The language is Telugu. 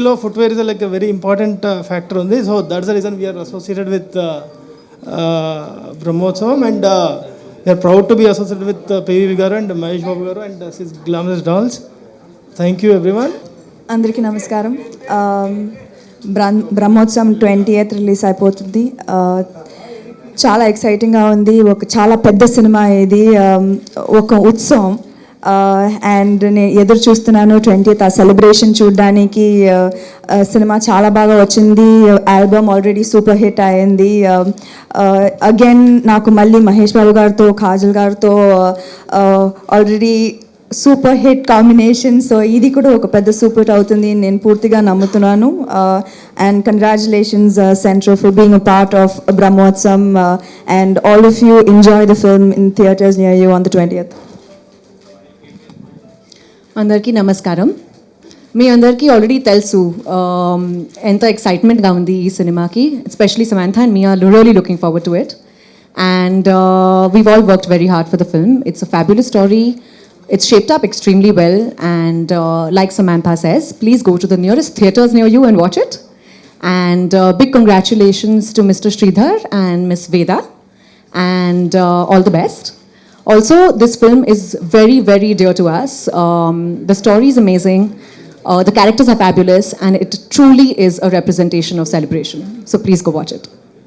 మూవీలో footwear is like very important factor ఉంది. So that's the reason we are associated with Brahmotsavam and we are proud to be associated with PV గారు అండ్ మహేష్ బాబు గారు and his glamorous dolls. Thank you everyone. అందరికీ నమస్కారం. బ్రహ్మోత్సవం 20th రిలీజ్ అయిపోతుంది. చాలా ఎక్సైటింగ్గా ఉంది. ఒక చాలా పెద్ద సినిమా ఇది, ఒక ఉత్సవం. అండ్ నేను ఎదురు చూస్తున్నాను 20th ఆ సెలబ్రేషన్ చూడడానికి. సినిమా చాలా బాగా వచ్చింది. ఆల్బమ్ ఆల్రెడీ సూపర్ హిట్ అయింది. అగైన్ నాకు మళ్ళీ మహేష్ బాబు గారితో కాజల్ గారితో already super hit combination. So ఇది కూడా ఒక పెద్ద సూపర్ హిట్ అవుతుంది నేను పూర్తిగా నమ్ముతున్నాను. And congratulations centre for being a part of Brahmotsavam and all of you enjoy the film in theatres near you on the 20th. అందరికీ నమస్కారం. మీ అందరికీ ఆల్రెడీ తెలుసు ఎంత ఎక్సైట్మెంట్గా ఉంది ఈ సినిమాకి. Especially Samantha and me are really looking forward to it. And we've all worked very hard for the film. It's a fabulous story. It's shaped up extremely well. And like Samantha says, please go to the nearest theatres near you and watch it. And big congratulations to Mr. Sridhar and Miss Veda. And all the best. Also, this film is very, very dear to us. The story is amazing. The characters are fabulous. And it truly is a representation of celebration. So please go watch it.